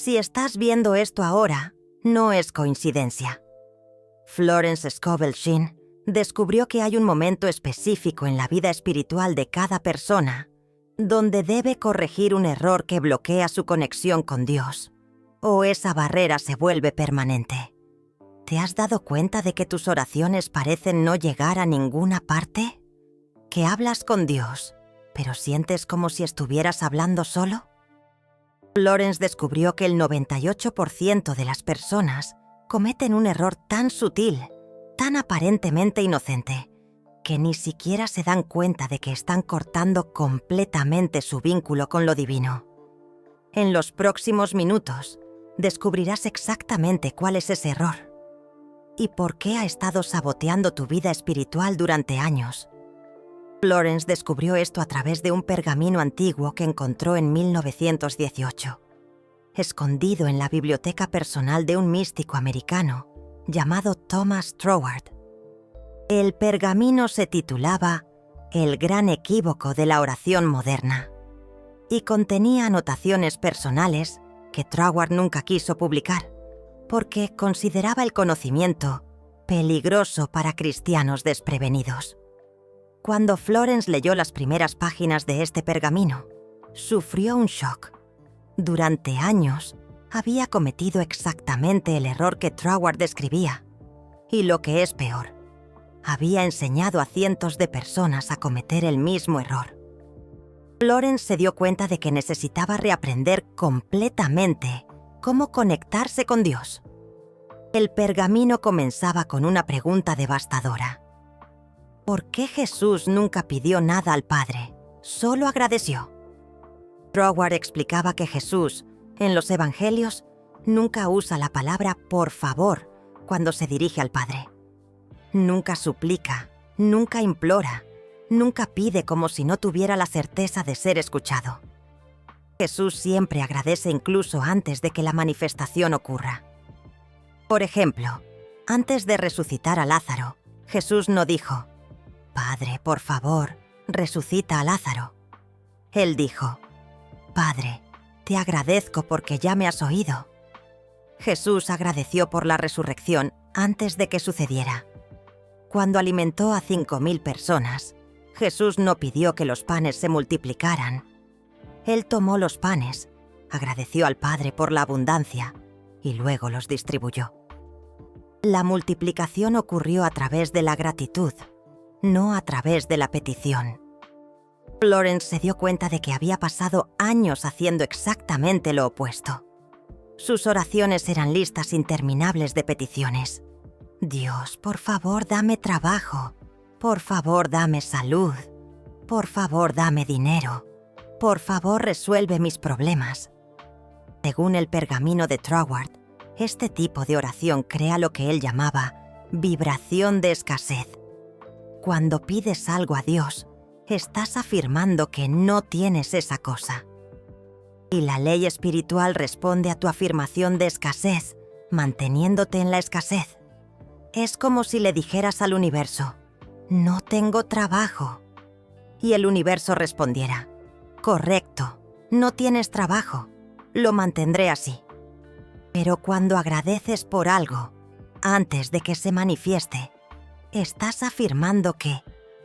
Si estás viendo esto ahora, no es coincidencia. Florence Scovel Shinn descubrió que hay un momento específico en la vida espiritual de cada persona donde debe corregir un error que bloquea su conexión con Dios, o esa barrera se vuelve permanente. ¿Te has dado cuenta de que tus oraciones parecen no llegar a ninguna parte? ¿Que hablas con Dios, pero sientes como si estuvieras hablando solo? Florence descubrió que el 98% de las personas cometen un error tan sutil, tan aparentemente inocente, que ni siquiera se dan cuenta de que están cortando completamente su vínculo con lo divino. En los próximos minutos, descubrirás exactamente cuál es ese error y por qué ha estado saboteando tu vida espiritual durante años. Florence descubrió esto a través de un pergamino antiguo que encontró en 1918, escondido en la biblioteca personal de un místico americano llamado Thomas Troward. El pergamino se titulaba El gran equívoco de la oración moderna y contenía anotaciones personales que Troward nunca quiso publicar porque consideraba el conocimiento peligroso para cristianos desprevenidos. Cuando Florence leyó las primeras páginas de este pergamino, sufrió un shock. Durante años, había cometido exactamente el error que Troward describía. Y lo que es peor, había enseñado a cientos de personas a cometer el mismo error. Florence se dio cuenta de que necesitaba reaprender completamente cómo conectarse con Dios. El pergamino comenzaba con una pregunta devastadora. ¿Por qué Jesús nunca pidió nada al Padre? Solo agradeció. Troward explicaba que Jesús, en los evangelios, nunca usa la palabra por favor cuando se dirige al Padre. Nunca suplica, nunca implora, nunca pide como si no tuviera la certeza de ser escuchado. Jesús siempre agradece incluso antes de que la manifestación ocurra. Por ejemplo, antes de resucitar a Lázaro, Jesús no dijo, «Padre, por favor, resucita a Lázaro». Él dijo, «Padre, te agradezco porque ya me has oído». Jesús agradeció por la resurrección antes de que sucediera. Cuando alimentó a 5,000 personas, Jesús no pidió que los panes se multiplicaran. Él tomó los panes, agradeció al Padre por la abundancia y luego los distribuyó. La multiplicación ocurrió a través de la gratitud, no a través de la petición. Florence se dio cuenta de que había pasado años haciendo exactamente lo opuesto. Sus oraciones eran listas interminables de peticiones. Dios, por favor, dame trabajo. Por favor, dame salud. Por favor, dame dinero. Por favor, resuelve mis problemas. Según el pergamino de Troward, este tipo de oración crea lo que él llamaba vibración de escasez. Cuando pides algo a Dios, estás afirmando que no tienes esa cosa. Y la ley espiritual responde a tu afirmación de escasez, manteniéndote en la escasez. Es como si le dijeras al universo, «No tengo trabajo». Y el universo respondiera, «Correcto, no tienes trabajo, lo mantendré así». Pero cuando agradeces por algo, antes de que se manifieste, estás afirmando que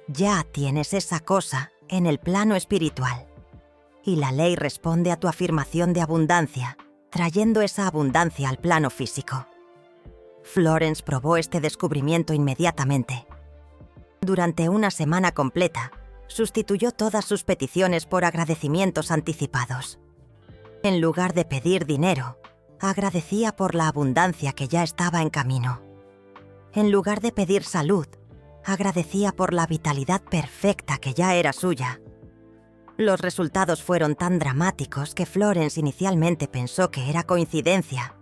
ya tienes esa cosa en el plano espiritual. Y la ley responde a tu afirmación de abundancia, trayendo esa abundancia al plano físico. Florence probó este descubrimiento inmediatamente. Durante una semana completa, sustituyó todas sus peticiones por agradecimientos anticipados. En lugar de pedir dinero, agradecía por la abundancia que ya estaba en camino. En lugar de pedir salud, agradecía por la vitalidad perfecta que ya era suya. Los resultados fueron tan dramáticos que Florence inicialmente pensó que era coincidencia.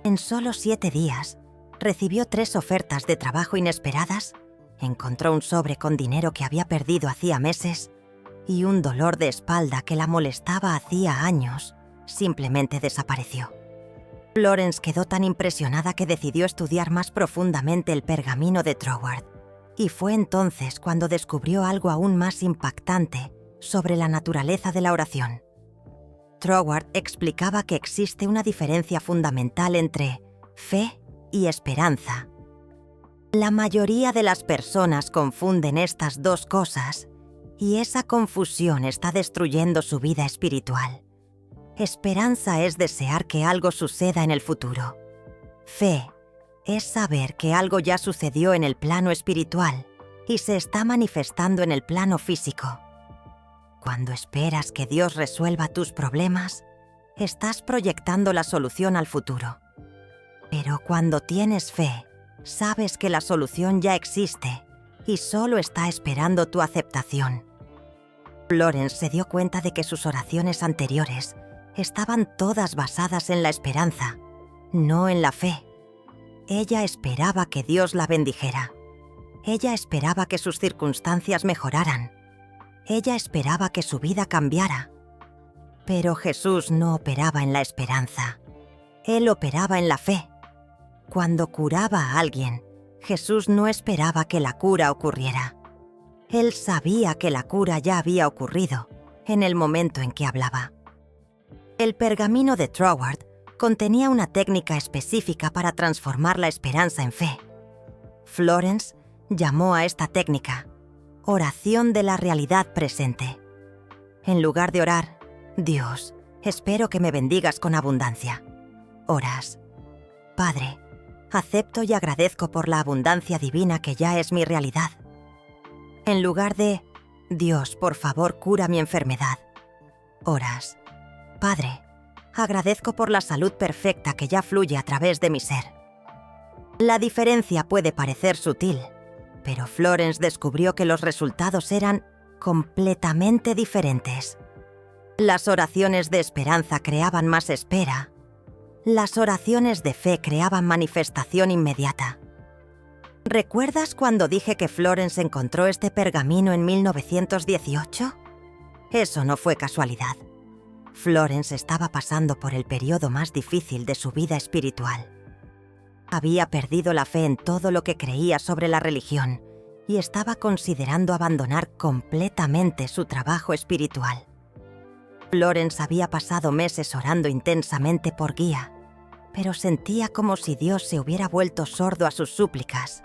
En solo 7 días, recibió 3 ofertas de trabajo inesperadas, encontró un sobre con dinero que había perdido hacía meses y un dolor de espalda que la molestaba hacía años simplemente desapareció. Florence quedó tan impresionada que decidió estudiar más profundamente el pergamino de Troward, y fue entonces cuando descubrió algo aún más impactante sobre la naturaleza de la oración. Troward explicaba que existe una diferencia fundamental entre fe y esperanza. La mayoría de las personas confunden estas dos cosas y esa confusión está destruyendo su vida espiritual. Esperanza es desear que algo suceda en el futuro. Fe es saber que algo ya sucedió en el plano espiritual y se está manifestando en el plano físico. Cuando esperas que Dios resuelva tus problemas, estás proyectando la solución al futuro. Pero cuando tienes fe, sabes que la solución ya existe y solo está esperando tu aceptación. Florence se dio cuenta de que sus oraciones anteriores estaban todas basadas en la esperanza, no en la fe. Ella esperaba que Dios la bendijera. Ella esperaba que sus circunstancias mejoraran. Ella esperaba que su vida cambiara. Pero Jesús no operaba en la esperanza. Él operaba en la fe. Cuando curaba a alguien, Jesús no esperaba que la cura ocurriera. Él sabía que la cura ya había ocurrido en el momento en que hablaba. El pergamino de Troward contenía una técnica específica para transformar la esperanza en fe. Florence llamó a esta técnica oración de la realidad presente. En lugar de orar, Dios, espero que me bendigas con abundancia, oras, Padre, acepto y agradezco por la abundancia divina que ya es mi realidad. En lugar de, Dios, por favor, cura mi enfermedad, oras, Padre, agradezco por la salud perfecta que ya fluye a través de mi ser. La diferencia puede parecer sutil, pero Florence descubrió que los resultados eran completamente diferentes. Las oraciones de esperanza creaban más espera. Las oraciones de fe creaban manifestación inmediata. ¿Recuerdas cuando dije que Florence encontró este pergamino en 1918? Eso no fue casualidad. Florence estaba pasando por el periodo más difícil de su vida espiritual. Había perdido la fe en todo lo que creía sobre la religión y estaba considerando abandonar completamente su trabajo espiritual. Florence había pasado meses orando intensamente por guía, pero sentía como si Dios se hubiera vuelto sordo a sus súplicas.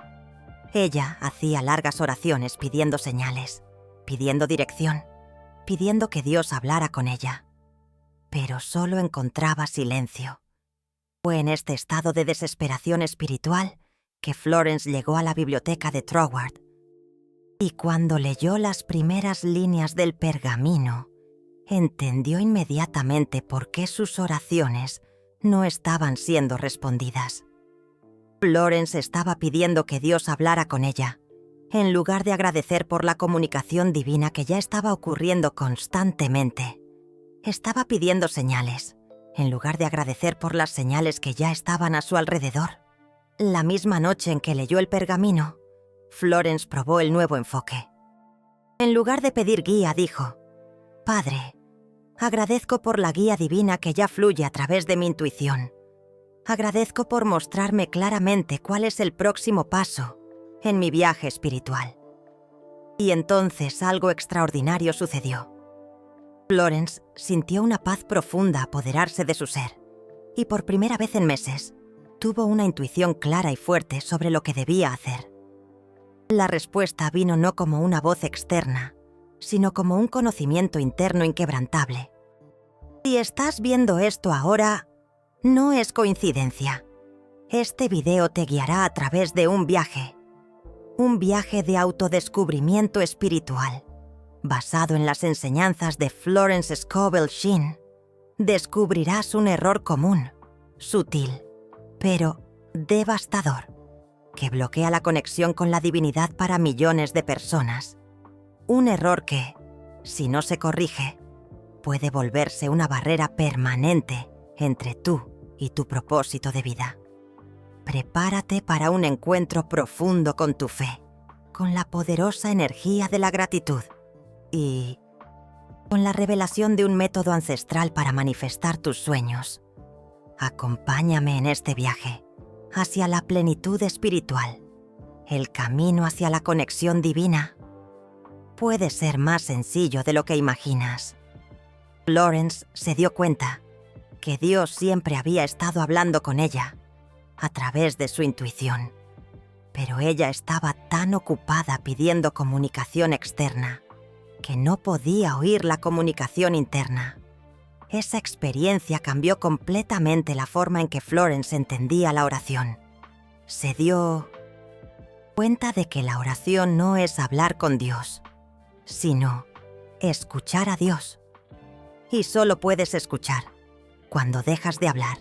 Ella hacía largas oraciones pidiendo señales, pidiendo dirección, pidiendo que Dios hablara con ella. Pero solo encontraba silencio. Fue en este estado de desesperación espiritual que Florence llegó a la biblioteca de Troward. Y cuando leyó las primeras líneas del pergamino, entendió inmediatamente por qué sus oraciones no estaban siendo respondidas. Florence estaba pidiendo que Dios hablara con ella, en lugar de agradecer por la comunicación divina que ya estaba ocurriendo constantemente. Estaba pidiendo señales, en lugar de agradecer por las señales que ya estaban a su alrededor. La misma noche en que leyó el pergamino, Florence probó el nuevo enfoque. En lugar de pedir guía, dijo, Padre, agradezco por la guía divina que ya fluye a través de mi intuición. Agradezco por mostrarme claramente cuál es el próximo paso en mi viaje espiritual. Y entonces algo extraordinario sucedió. Florence sintió una paz profunda apoderarse de su ser, y por primera vez en meses, tuvo una intuición clara y fuerte sobre lo que debía hacer. La respuesta vino no como una voz externa, sino como un conocimiento interno inquebrantable. Si estás viendo esto ahora, no es coincidencia. Este video te guiará a través de un viaje de autodescubrimiento espiritual. Basado en las enseñanzas de Florence Scovel Shinn, descubrirás un error común, sutil, pero devastador, que bloquea la conexión con la divinidad para millones de personas. Un error que, si no se corrige, puede volverse una barrera permanente entre tú y tu propósito de vida. Prepárate para un encuentro profundo con tu fe, con la poderosa energía de la gratitud y con la revelación de un método ancestral para manifestar tus sueños. Acompáñame en este viaje hacia la plenitud espiritual. El camino hacia la conexión divina puede ser más sencillo de lo que imaginas. Florence se dio cuenta que Dios siempre había estado hablando con ella a través de su intuición, pero ella estaba tan ocupada pidiendo comunicación externa que no podía oír la comunicación interna. Esa experiencia cambió completamente la forma en que Florence entendía la oración. Se dio cuenta de que la oración no es hablar con Dios, sino escuchar a Dios. Y solo puedes escuchar cuando dejas de hablar.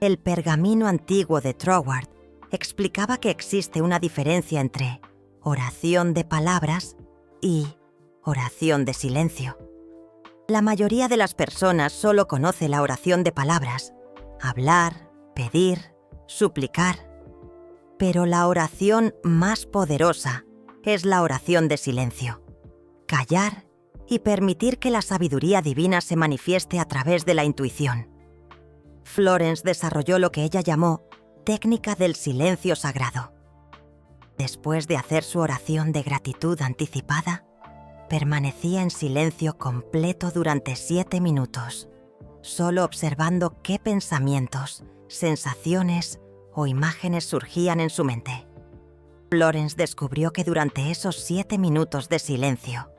El pergamino antiguo de Troward explicaba que existe una diferencia entre oración de palabras y oración de silencio. La mayoría de las personas solo conoce la oración de palabras: hablar, pedir, suplicar. Pero la oración más poderosa es la oración de silencio. Callar y permitir que la sabiduría divina se manifieste a través de la intuición. Florence desarrolló lo que ella llamó técnica del silencio sagrado. Después de hacer su oración de gratitud anticipada, permanecía en silencio completo durante 7 minutos, solo observando qué pensamientos, sensaciones o imágenes surgían en su mente. Florence descubrió que durante esos 7 minutos de silencio,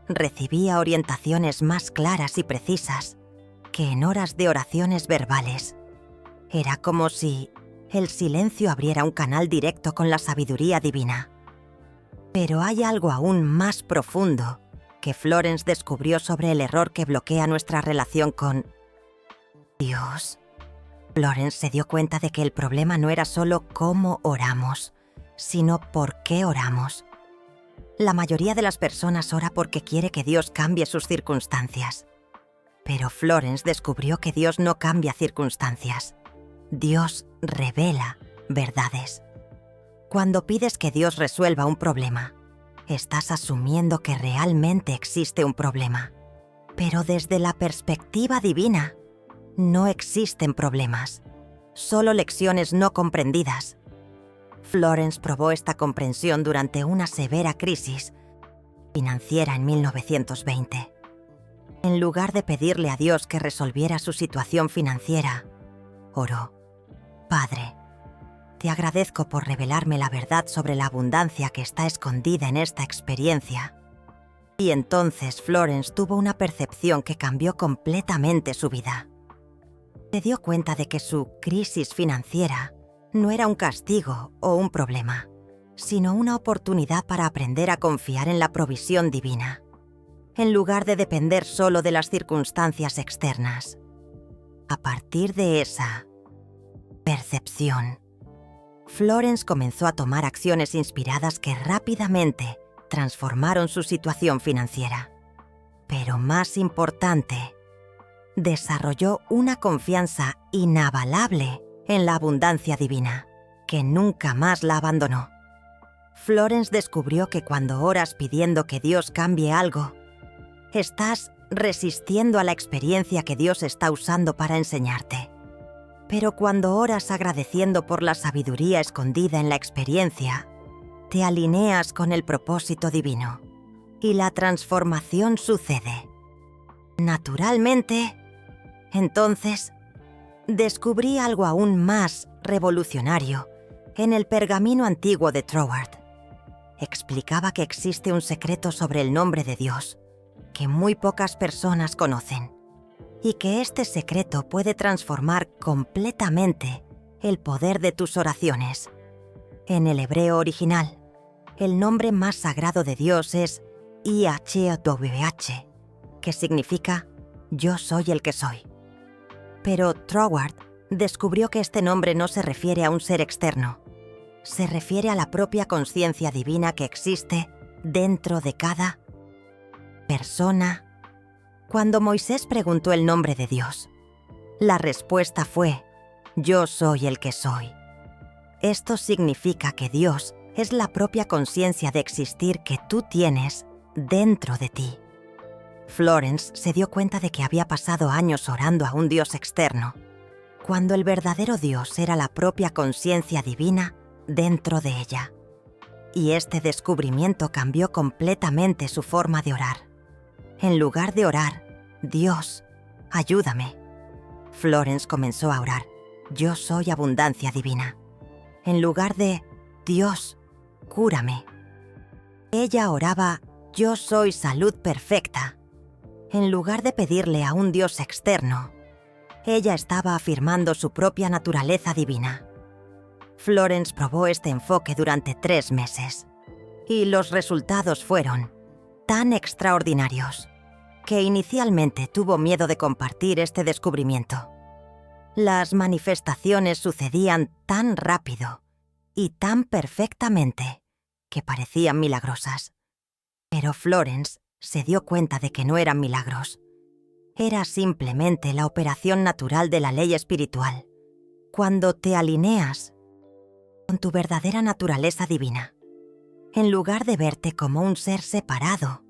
recibía orientaciones más claras y precisas que en horas de oraciones verbales. Era como si el silencio abriera un canal directo con la sabiduría divina. Pero hay algo aún más profundo que Florence descubrió sobre el error que bloquea nuestra relación con Dios. Florence se dio cuenta de que el problema no era solo cómo oramos, sino por qué oramos. La mayoría de las personas ora porque quiere que Dios cambie sus circunstancias. Pero Florence descubrió que Dios no cambia circunstancias. Dios revela verdades. Cuando pides que Dios resuelva un problema, estás asumiendo que realmente existe un problema. Pero desde la perspectiva divina, no existen problemas, solo lecciones no comprendidas. Florence probó esta comprensión durante una severa crisis financiera en 1920. En lugar de pedirle a Dios que resolviera su situación financiera, oró: Padre, te agradezco por revelarme la verdad sobre la abundancia que está escondida en esta experiencia. Y entonces Florence tuvo una percepción que cambió completamente su vida. Se dio cuenta de que su crisis financiera no era un castigo o un problema, sino una oportunidad para aprender a confiar en la provisión divina, en lugar de depender solo de las circunstancias externas. A partir de esa percepción, Florence comenzó a tomar acciones inspiradas que rápidamente transformaron su situación financiera. Pero más importante, desarrolló una confianza inabalable en la abundancia divina, que nunca más la abandonó. Florence descubrió que cuando oras pidiendo que Dios cambie algo, estás resistiendo a la experiencia que Dios está usando para enseñarte. Pero cuando oras agradeciendo por la sabiduría escondida en la experiencia, te alineas con el propósito divino y la transformación sucede naturalmente. Entonces, descubrí algo aún más revolucionario en el pergamino antiguo de Troward. Explicaba que existe un secreto sobre el nombre de Dios que muy pocas personas conocen, y que este secreto puede transformar completamente el poder de tus oraciones. En el hebreo original, el nombre más sagrado de Dios es YHWH, que significa Yo soy el que soy. Pero Troward descubrió que este nombre no se refiere a un ser externo. Se refiere a la propia conciencia divina que existe dentro de cada persona. Cuando Moisés preguntó el nombre de Dios, la respuesta fue: Yo soy el que soy. Esto significa que Dios es la propia conciencia de existir que tú tienes dentro de ti. Florence se dio cuenta de que había pasado años orando a un Dios externo, cuando el verdadero Dios era la propia conciencia divina dentro de ella. Y este descubrimiento cambió completamente su forma de orar. En lugar de orar, Dios, ayúdame. Florence comenzó a orar: yo soy abundancia divina. En lugar de Dios, cúrame. Ella oraba: yo soy salud perfecta. En lugar de pedirle a un Dios externo, ella estaba afirmando su propia naturaleza divina. Florence probó este enfoque durante 3 meses, y los resultados fueron tan extraordinarios que inicialmente tuvo miedo de compartir este descubrimiento. Las manifestaciones sucedían tan rápido y tan perfectamente que parecían milagrosas. Pero Florence se dio cuenta de que no eran milagros. Era simplemente la operación natural de la ley espiritual. Cuando te alineas con tu verdadera naturaleza divina, en lugar de verte como un ser separado,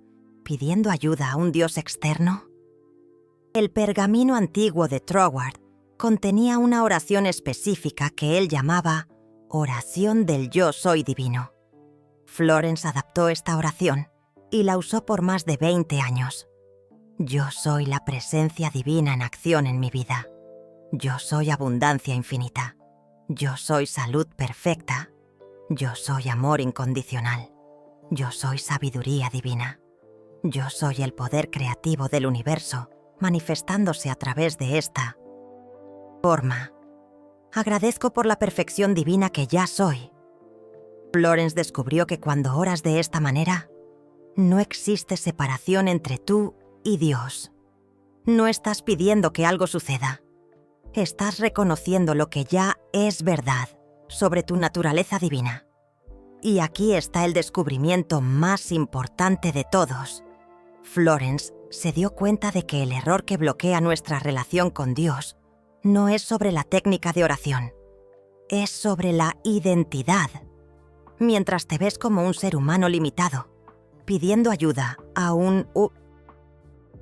pidiendo ayuda a un Dios externo. El pergamino antiguo de Troward contenía una oración específica que él llamaba oración del yo soy divino. Florence adaptó esta oración y la usó por más de 20 años. Yo soy la presencia divina en acción en mi vida. Yo soy abundancia infinita. Yo soy salud perfecta. Yo soy amor incondicional. Yo soy sabiduría divina. Yo soy el poder creativo del universo, manifestándose a través de esta forma. Agradezco por la perfección divina que ya soy. Florence descubrió que cuando oras de esta manera, no existe separación entre tú y Dios. No estás pidiendo que algo suceda. Estás reconociendo lo que ya es verdad sobre tu naturaleza divina. Y aquí está el descubrimiento más importante de todos. Florence se dio cuenta de que el error que bloquea nuestra relación con Dios no es sobre la técnica de oración, es sobre la identidad. Mientras te ves como un ser humano limitado, pidiendo ayuda a un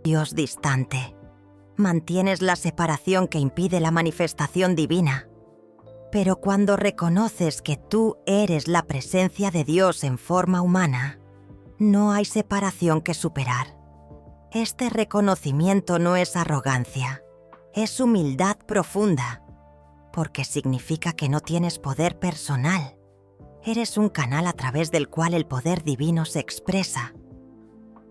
Dios distante, mantienes la separación que impide la manifestación divina. Pero cuando reconoces que tú eres la presencia de Dios en forma humana, no hay separación que superar. Este reconocimiento no es arrogancia, es humildad profunda, porque significa que no tienes poder personal. Eres un canal a través del cual el poder divino se expresa.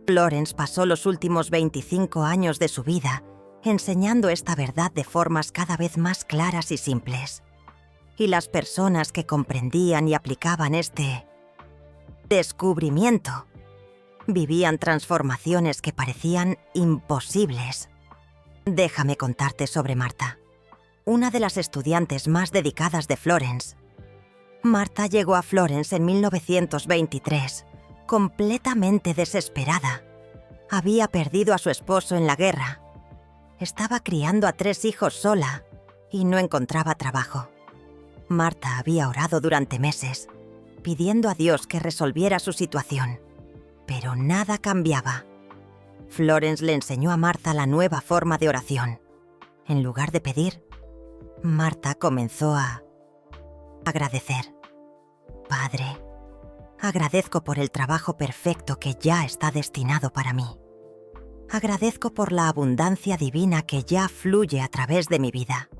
Florence pasó los últimos 25 años de su vida enseñando esta verdad de formas cada vez más claras y simples. Y las personas que comprendían y aplicaban este descubrimiento vivían transformaciones que parecían imposibles. Déjame contarte sobre Marta, una de las estudiantes más dedicadas de Florence. Marta llegó a Florence en 1923, completamente desesperada. Había perdido a su esposo en la guerra. Estaba criando a 3 hijos sola y no encontraba trabajo. Marta había orado durante meses, pidiendo a Dios que resolviera su situación, pero nada cambiaba. Florence le enseñó a Marta la nueva forma de oración. En lugar de pedir, Marta comenzó a agradecer. Padre, agradezco por el trabajo perfecto que ya está destinado para mí. Agradezco por la abundancia divina que ya fluye a través de mi vida.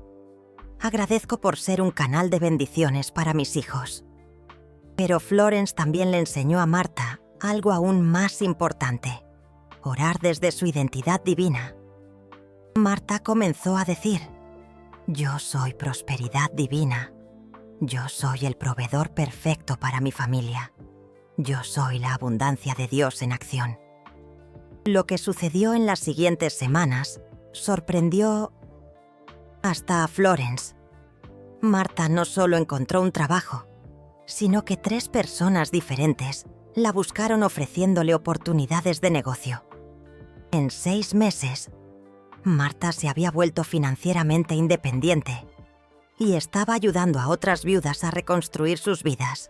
Agradezco por ser un canal de bendiciones para mis hijos. Pero Florence también le enseñó a Marta algo aún más importante: orar desde su identidad divina. Marta comenzó a decir: yo soy prosperidad divina. Yo soy el proveedor perfecto para mi familia. Yo soy la abundancia de Dios en acción. Lo que sucedió en las siguientes semanas sorprendió hasta a Florence. Marta no solo encontró un trabajo, sino que 3 personas diferentes la buscaron ofreciéndole oportunidades de negocio. En 6 meses, Marta se había vuelto financieramente independiente y estaba ayudando a otras viudas a reconstruir sus vidas.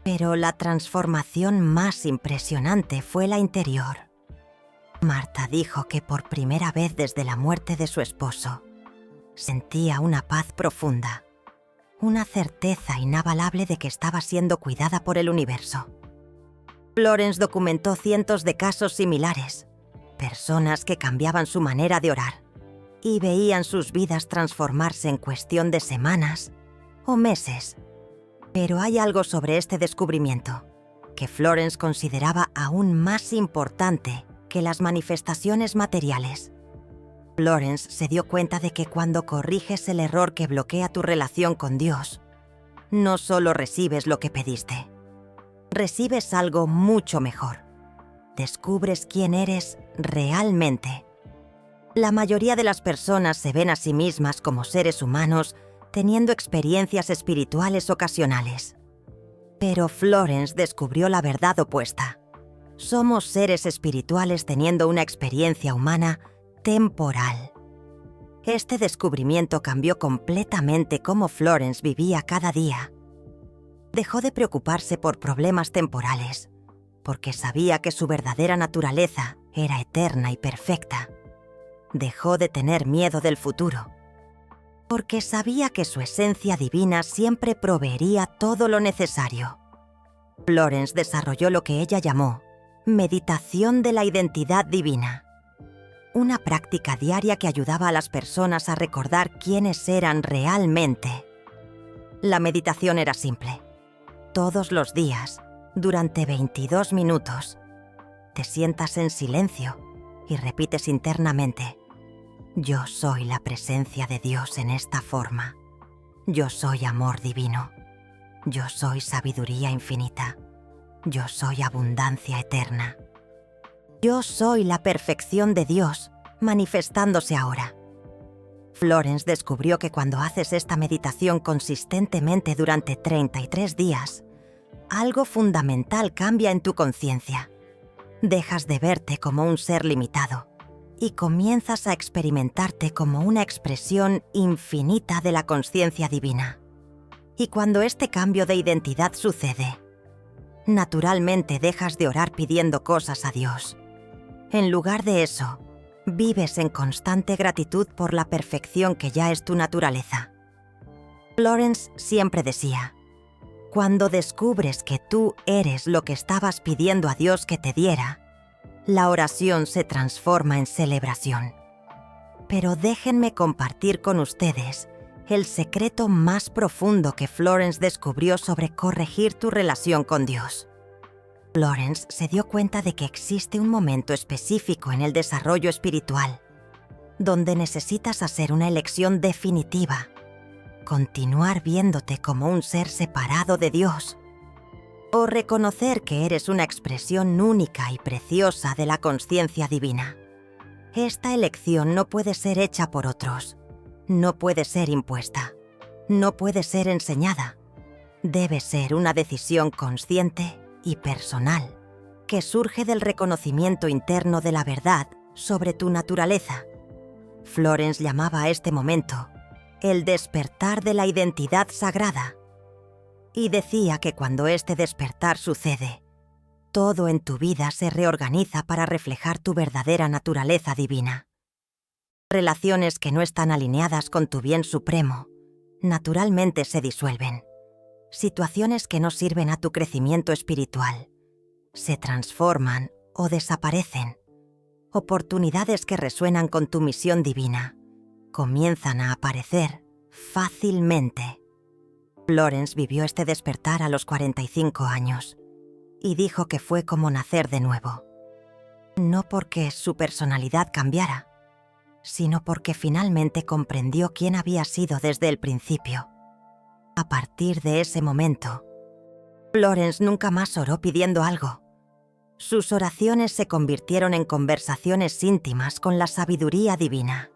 Pero la transformación más impresionante fue la interior. Marta dijo que por primera vez desde la muerte de su esposo, sentía una paz profunda, una certeza inabalable de que estaba siendo cuidada por el universo. Florence documentó cientos de casos similares, Personas que cambiaban su manera de orar y veían sus vidas transformarse en cuestión de semanas o meses. Pero hay algo sobre este descubrimiento que Florence consideraba aún más importante que las manifestaciones materiales. Florence se dio cuenta de que cuando corriges el error que bloquea tu relación con Dios, no solo recibes lo que pediste, recibes algo mucho mejor. Descubres quién eres realmente. La mayoría de las personas se ven a sí mismas como seres humanos teniendo experiencias espirituales ocasionales. Pero Florence descubrió la verdad opuesta. Somos seres espirituales teniendo una experiencia humana temporal. Este descubrimiento cambió completamente cómo Florence vivía cada día. Dejó de preocuparse por problemas temporales, porque sabía que su verdadera naturaleza era eterna y perfecta. Dejó de tener miedo del futuro, porque sabía que su esencia divina siempre proveería todo lo necesario. Florence desarrolló lo que ella llamó meditación de la identidad divina, una práctica diaria que ayudaba a las personas a recordar quiénes eran realmente. La meditación era simple. Todos los días, durante 22 minutos, te sientas en silencio y repites internamente: yo soy la presencia de Dios en esta forma. Yo soy amor divino. Yo soy sabiduría infinita. Yo soy abundancia eterna. Yo soy la perfección de Dios manifestándose ahora. Florence descubrió que cuando haces esta meditación consistentemente durante 33 días, algo fundamental cambia en tu conciencia. Dejas de verte como un ser limitado y comienzas a experimentarte como una expresión infinita de la consciencia divina. Y cuando este cambio de identidad sucede, naturalmente dejas de orar pidiendo cosas a Dios. En lugar de eso, vives en constante gratitud por la perfección que ya es tu naturaleza. Florence siempre decía: cuando descubres que tú eres lo que estabas pidiendo a Dios que te diera, la oración se transforma en celebración. Pero déjenme compartir con ustedes el secreto más profundo que Florence descubrió sobre corregir tu relación con Dios. Florence se dio cuenta de que existe un momento específico en el desarrollo espiritual, donde necesitas hacer una elección definitiva: continuar viéndote como un ser separado de Dios, o reconocer que eres una expresión única y preciosa de la consciencia divina. Esta elección no puede ser hecha por otros, no puede ser impuesta, no puede ser enseñada. Debe ser una decisión consciente y personal, que surge del reconocimiento interno de la verdad sobre tu naturaleza. Florence llamaba a este momento el despertar de la identidad sagrada, y decía que cuando este despertar sucede, todo en tu vida se reorganiza para reflejar tu verdadera naturaleza divina. Relaciones que no están alineadas con tu bien supremo, naturalmente se disuelven. Situaciones que no sirven a tu crecimiento espiritual se transforman o desaparecen. Oportunidades que resuenan con tu misión divina comienzan a aparecer fácilmente. Florence vivió este despertar a los 45 años y dijo que fue como nacer de nuevo. No porque su personalidad cambiara, sino porque finalmente comprendió quién había sido desde el principio. A partir de ese momento, Florence nunca más oró pidiendo algo. Sus oraciones se convirtieron en conversaciones íntimas con la sabiduría divina,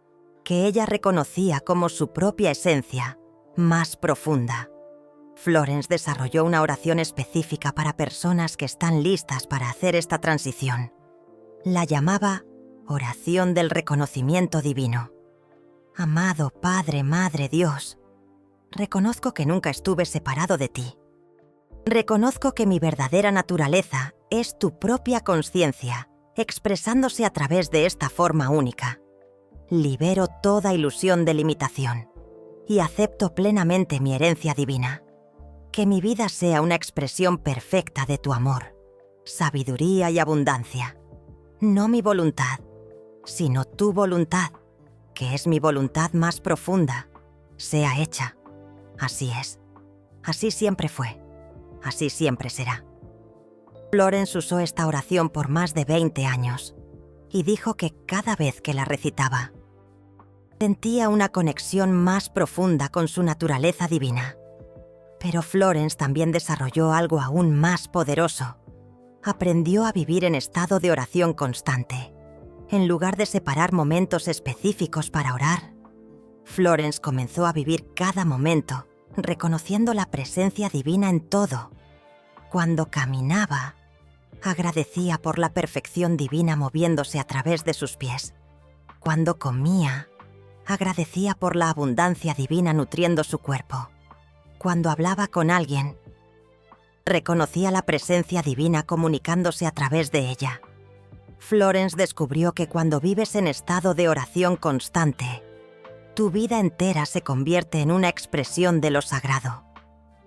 que ella reconocía como su propia esencia más profunda. Florence desarrolló una oración específica para personas que están listas para hacer esta transición. La llamaba oración del reconocimiento divino. Amado Padre, Madre, Dios, reconozco que nunca estuve separado de ti. Reconozco que mi verdadera naturaleza es tu propia consciencia, expresándose a través de esta forma única. Libero toda ilusión de limitación y acepto plenamente mi herencia divina. Que mi vida sea una expresión perfecta de tu amor, sabiduría y abundancia. No mi voluntad, sino tu voluntad, que es mi voluntad más profunda, sea hecha. Así es. Así siempre fue. Así siempre será. Florence usó esta oración por más de 20 años y dijo que cada vez que la recitaba, sentía una conexión más profunda con su naturaleza divina. Pero Florence también desarrolló algo aún más poderoso. Aprendió a vivir en estado de oración constante. En lugar de separar momentos específicos para orar, Florence comenzó a vivir cada momento, reconociendo la presencia divina en todo. Cuando caminaba, agradecía por la perfección divina moviéndose a través de sus pies. Cuando comía, agradecía por la abundancia divina nutriendo su cuerpo. Cuando hablaba con alguien, reconocía la presencia divina comunicándose a través de ella. Florence descubrió que cuando vives en estado de oración constante, tu vida entera se convierte en una expresión de lo sagrado.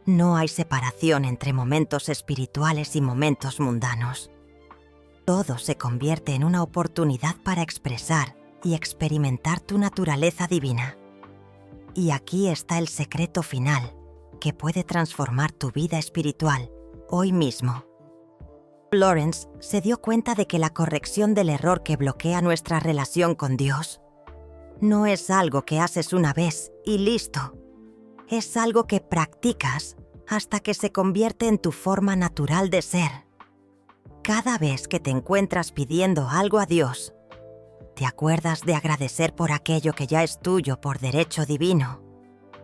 No hay separación entre momentos espirituales y momentos mundanos. Todo se convierte en una oportunidad para expresar y experimentar tu naturaleza divina. Y aquí está el secreto final que puede transformar tu vida espiritual hoy mismo. Florence se dio cuenta de que la corrección del error que bloquea nuestra relación con Dios no es algo que haces una vez y listo. Es algo que practicas hasta que se convierte en tu forma natural de ser. Cada vez que te encuentras pidiendo algo a Dios, te acuerdas de agradecer por aquello que ya es tuyo por derecho divino.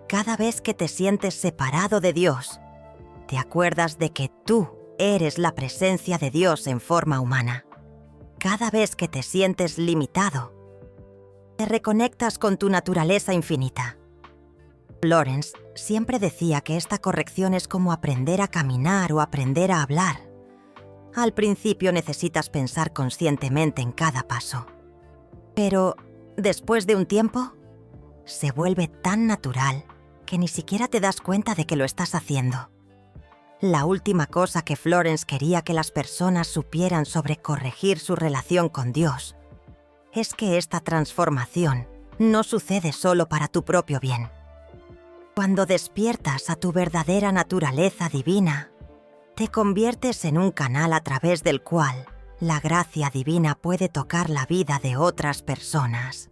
Cada vez que te sientes separado de Dios, te acuerdas de que tú eres la presencia de Dios en forma humana. Cada vez que te sientes limitado, te reconectas con tu naturaleza infinita. Florence siempre decía que esta corrección es como aprender a caminar o aprender a hablar. Al principio necesitas pensar conscientemente en cada paso. Pero, después de un tiempo, se vuelve tan natural que ni siquiera te das cuenta de que lo estás haciendo. La última cosa que Florence quería que las personas supieran sobre corregir su relación con Dios es que esta transformación no sucede solo para tu propio bien. Cuando despiertas a tu verdadera naturaleza divina, te conviertes en un canal a través del cual la gracia divina puede tocar la vida de otras personas.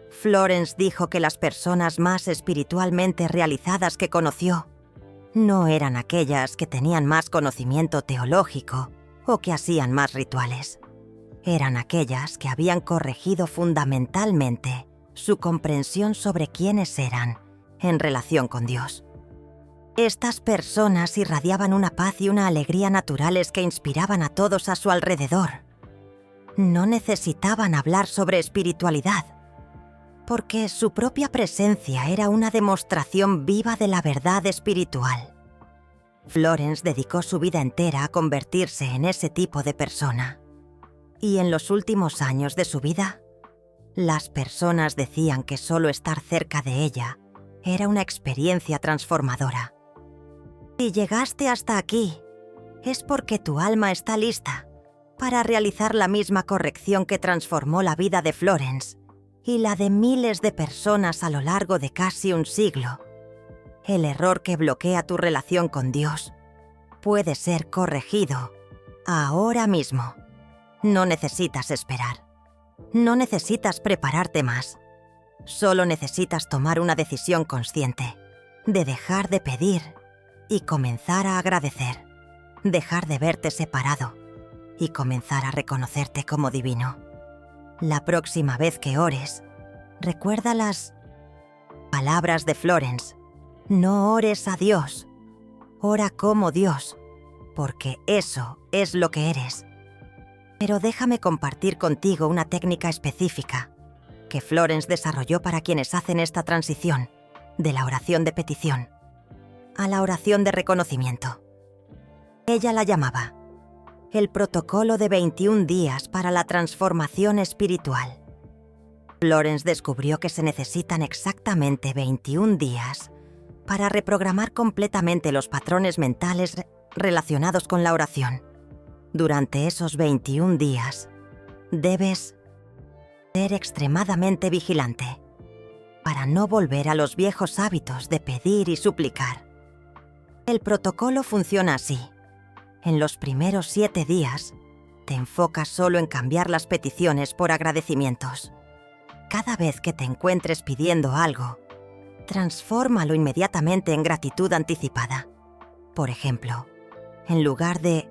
Florence dijo que las personas más espiritualmente realizadas que conoció no eran aquellas que tenían más conocimiento teológico o que hacían más rituales. Eran aquellas que habían corregido fundamentalmente su comprensión sobre quiénes eran en relación con Dios. Estas personas irradiaban una paz y una alegría naturales que inspiraban a todos a su alrededor. No necesitaban hablar sobre espiritualidad, porque su propia presencia era una demostración viva de la verdad espiritual. Florence dedicó su vida entera a convertirse en ese tipo de persona. Y en los últimos años de su vida, las personas decían que solo estar cerca de ella era una experiencia transformadora. Si llegaste hasta aquí, es porque tu alma está lista para realizar la misma corrección que transformó la vida de Florence y la de miles de personas a lo largo de casi un siglo. El error que bloquea tu relación con Dios puede ser corregido ahora mismo. No necesitas esperar. No necesitas prepararte más. Solo necesitas tomar una decisión consciente de dejar de pedir y comenzar a agradecer. Dejar de verte separado y comenzar a reconocerte como divino. La próxima vez que ores, recuerda las palabras de Florence. No ores a Dios, ora como Dios, porque eso es lo que eres. Pero déjame compartir contigo una técnica específica que Florence desarrolló para quienes hacen esta transición de la oración de petición a la oración de reconocimiento. Ella la llamaba el protocolo de 21 días para la transformación espiritual. Florence descubrió que se necesitan exactamente 21 días para reprogramar completamente los patrones mentales relacionados con la oración. Durante esos 21 días, debes Ser extremadamente vigilante, para no volver a los viejos hábitos de pedir y suplicar. El protocolo funciona así. En los primeros 7 días, te enfocas solo en cambiar las peticiones por agradecimientos. Cada vez que te encuentres pidiendo algo, transfórmalo inmediatamente en gratitud anticipada. Por ejemplo, en lugar de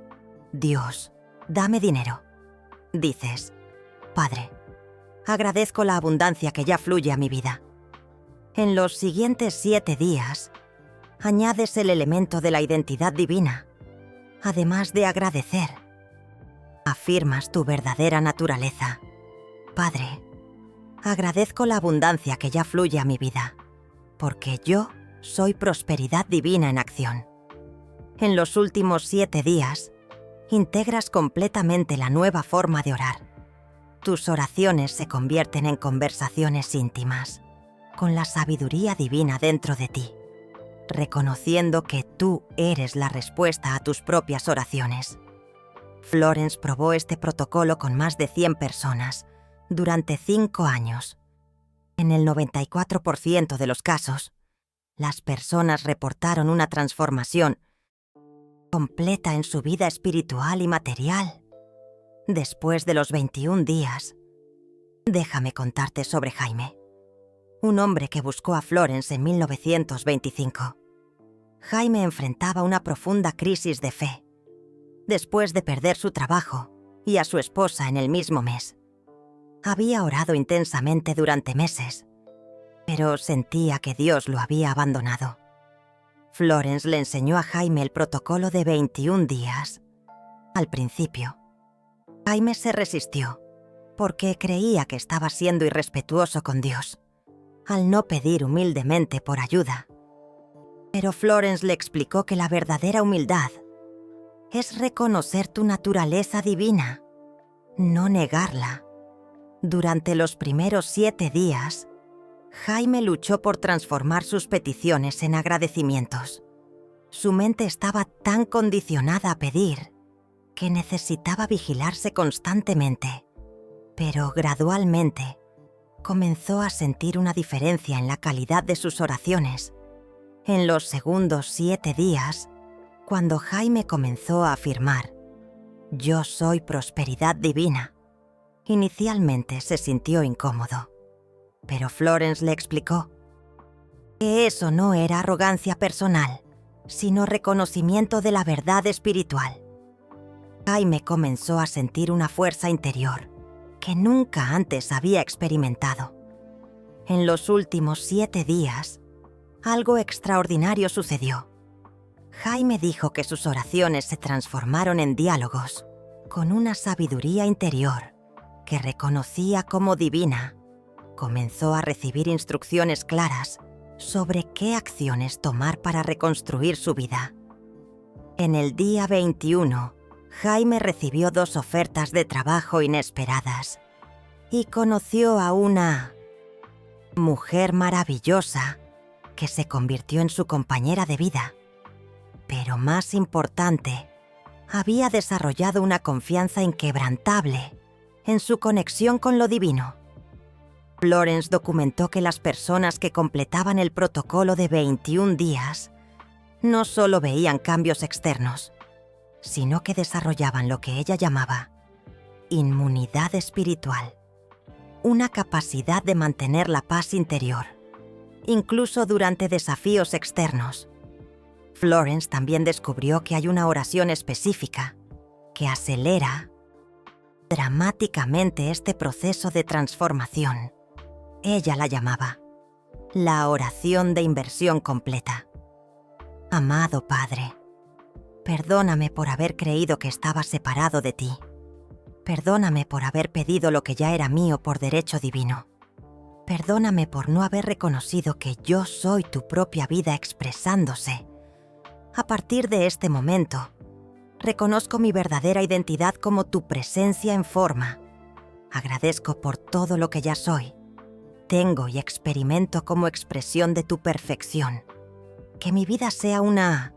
«Dios, dame dinero», dices «Padre, agradezco la abundancia que ya fluye a mi vida». En los siguientes 7 días, añades el elemento de la identidad divina. Además de agradecer, afirmas tu verdadera naturaleza. Padre, agradezco la abundancia que ya fluye a mi vida, porque yo soy prosperidad divina en acción. En los últimos 7 días, integras completamente la nueva forma de orar. Tus oraciones se convierten en conversaciones íntimas, con la sabiduría divina dentro de ti, reconociendo que tú eres la respuesta a tus propias oraciones. Florence probó este protocolo con más de 100 personas durante 5 años. En el 94% de los casos, las personas reportaron una transformación completa en su vida espiritual y material. Después de los 21 días, déjame contarte sobre Jaime, un hombre que buscó a Florence en 1925. Jaime enfrentaba una profunda crisis de fe, después de perder su trabajo y a su esposa en el mismo mes. Había orado intensamente durante meses, pero sentía que Dios lo había abandonado. Florence le enseñó a Jaime el protocolo de 21 días. Al principio, Jaime se resistió, porque creía que estaba siendo irrespetuoso con Dios, al no pedir humildemente por ayuda. Pero Florence le explicó que la verdadera humildad es reconocer tu naturaleza divina, no negarla. Durante los primeros 7 días, Jaime luchó por transformar sus peticiones en agradecimientos. Su mente estaba tan condicionada a pedir que necesitaba vigilarse constantemente, pero gradualmente comenzó a sentir una diferencia en la calidad de sus oraciones. En los segundos 7 días, cuando Jaime comenzó a afirmar «Yo soy prosperidad divina», inicialmente se sintió incómodo, pero Florence le explicó que eso no era arrogancia personal, sino reconocimiento de la verdad espiritual. Jaime comenzó a sentir una fuerza interior que nunca antes había experimentado. En los últimos 7 días, algo extraordinario sucedió. Jaime dijo que sus oraciones se transformaron en diálogos con una sabiduría interior que reconocía como divina. Comenzó a recibir instrucciones claras sobre qué acciones tomar para reconstruir su vida. En el día 21, Jaime recibió 2 ofertas de trabajo inesperadas y conoció a una mujer maravillosa que se convirtió en su compañera de vida. Pero más importante, había desarrollado una confianza inquebrantable en su conexión con lo divino. Florence documentó que las personas que completaban el protocolo de 21 días no solo veían cambios externos, sino que desarrollaban lo que ella llamaba inmunidad espiritual, una capacidad de mantener la paz interior, incluso durante desafíos externos. Florence también descubrió que hay una oración específica que acelera dramáticamente este proceso de transformación. Ella la llamaba la oración de inversión completa. Amado Padre, perdóname por haber creído que estaba separado de ti. Perdóname por haber pedido lo que ya era mío por derecho divino. Perdóname por no haber reconocido que yo soy tu propia vida expresándose. A partir de este momento, reconozco mi verdadera identidad como tu presencia en forma. Agradezco por todo lo que ya soy, tengo y experimento como expresión de tu perfección. Que mi vida sea una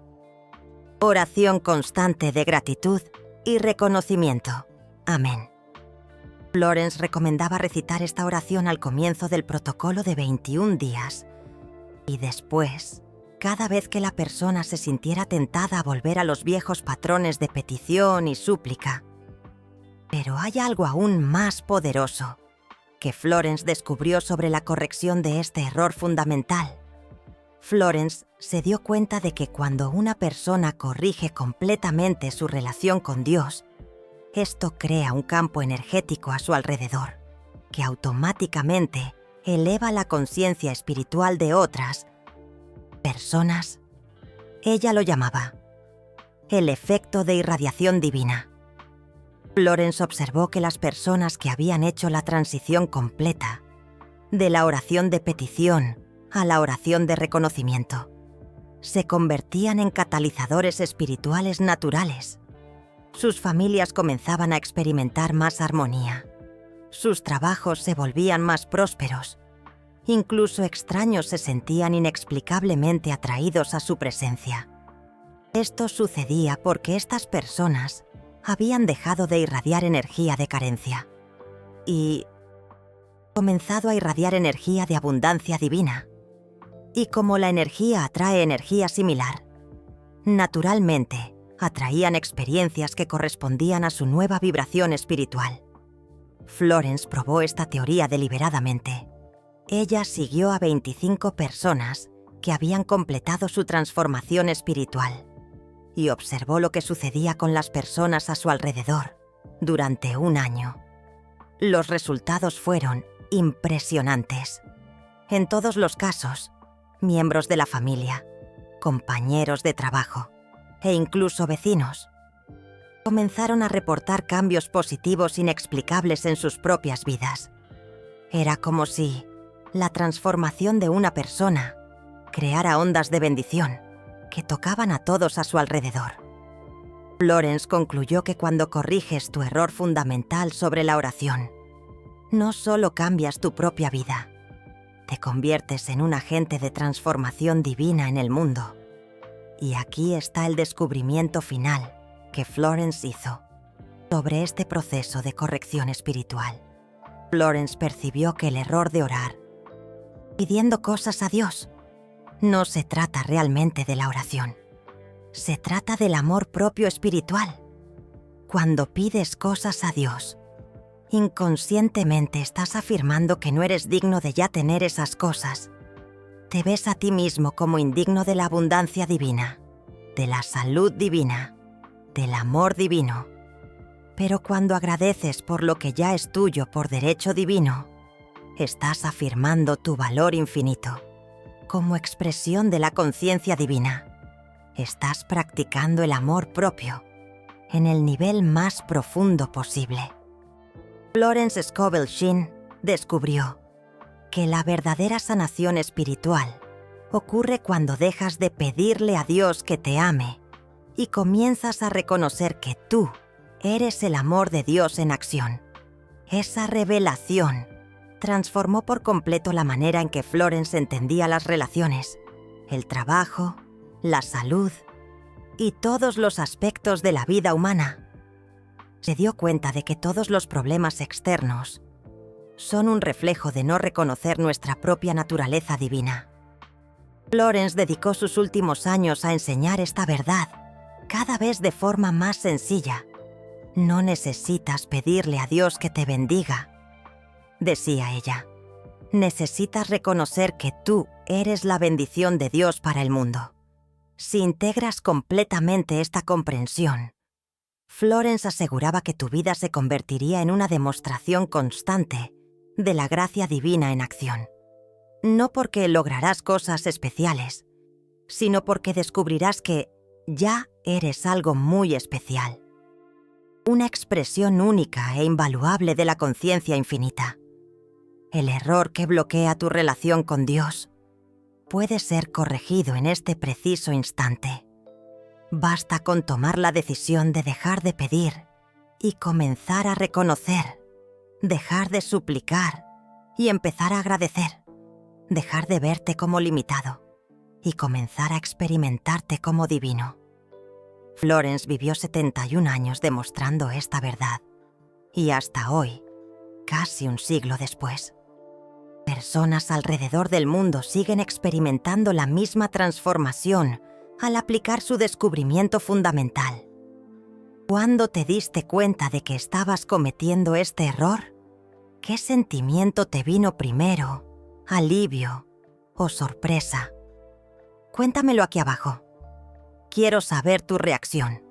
oración constante de gratitud y reconocimiento. Amén. Florence recomendaba recitar esta oración al comienzo del protocolo de 21 días y después, cada vez que la persona se sintiera tentada a volver a los viejos patrones de petición y súplica. Pero hay algo aún más poderoso que Florence descubrió sobre la corrección de este error fundamental. Florence se dio cuenta de que cuando una persona corrige completamente su relación con Dios, esto crea un campo energético a su alrededor, que automáticamente eleva la conciencia espiritual de otras personas. Ella lo llamaba el efecto de irradiación divina. Florence observó que las personas que habían hecho la transición completa de la oración de petición a la oración de reconocimiento se convertían en catalizadores espirituales naturales. Sus familias comenzaban a experimentar más armonía. Sus trabajos se volvían más prósperos. Incluso extraños se sentían inexplicablemente atraídos a su presencia. Esto sucedía porque estas personas habían dejado de irradiar energía de carencia y comenzado a irradiar energía de abundancia divina. Y como la energía atrae energía similar, naturalmente atraían experiencias que correspondían a su nueva vibración espiritual. Florence probó esta teoría deliberadamente. Ella siguió a 25 personas que habían completado su transformación espiritual y observó lo que sucedía con las personas a su alrededor durante un año. Los resultados fueron impresionantes. En todos los casos, miembros de la familia, compañeros de trabajo e incluso vecinos comenzaron a reportar cambios positivos inexplicables en sus propias vidas. Era como si la transformación de una persona creara ondas de bendición que tocaban a todos a su alrededor. Florence concluyó que cuando corriges tu error fundamental sobre la oración, no solo cambias tu propia vida, te conviertes en un agente de transformación divina en el mundo. Y aquí está el descubrimiento final que Florence hizo sobre este proceso de corrección espiritual. Florence percibió que el error de orar pidiendo cosas a Dios no se trata realmente de la oración. Se trata del amor propio espiritual. Cuando pides cosas a Dios, inconscientemente estás afirmando que no eres digno de ya tener esas cosas. Te ves a ti mismo como indigno de la abundancia divina, de la salud divina, del amor divino. Pero cuando agradeces por lo que ya es tuyo por derecho divino, estás afirmando tu valor infinito. Como expresión de la conciencia divina, estás practicando el amor propio en el nivel más profundo posible. Florence Scovel Shinn descubrió que la verdadera sanación espiritual ocurre cuando dejas de pedirle a Dios que te ame y comienzas a reconocer que tú eres el amor de Dios en acción. Esa revelación transformó por completo la manera en que Florence entendía las relaciones, el trabajo, la salud y todos los aspectos de la vida humana. Se dio cuenta de que todos los problemas externos son un reflejo de no reconocer nuestra propia naturaleza divina. Florence dedicó sus últimos años a enseñar esta verdad, cada vez de forma más sencilla. No necesitas pedirle a Dios que te bendiga, decía ella. Necesitas reconocer que tú eres la bendición de Dios para el mundo. Si integras completamente esta comprensión, Florence aseguraba que tu vida se convertiría en una demostración constante de la gracia divina en acción. No porque lograrás cosas especiales, sino porque descubrirás que ya eres algo muy especial. Una expresión única e invaluable de la conciencia infinita. El error que bloquea tu relación con Dios puede ser corregido en este preciso instante. Basta con tomar la decisión de dejar de pedir y comenzar a reconocer, dejar de suplicar y empezar a agradecer, dejar de verte como limitado y comenzar a experimentarte como divino. Florence vivió 71 años demostrando esta verdad y hasta hoy casi un siglo después. Personas alrededor del mundo siguen experimentando la misma transformación al aplicar su descubrimiento fundamental. ¿Cuándo te diste cuenta de que estabas cometiendo este error? ¿Qué sentimiento te vino primero? ¿Alivio o sorpresa? Cuéntamelo aquí abajo. Quiero saber tu reacción.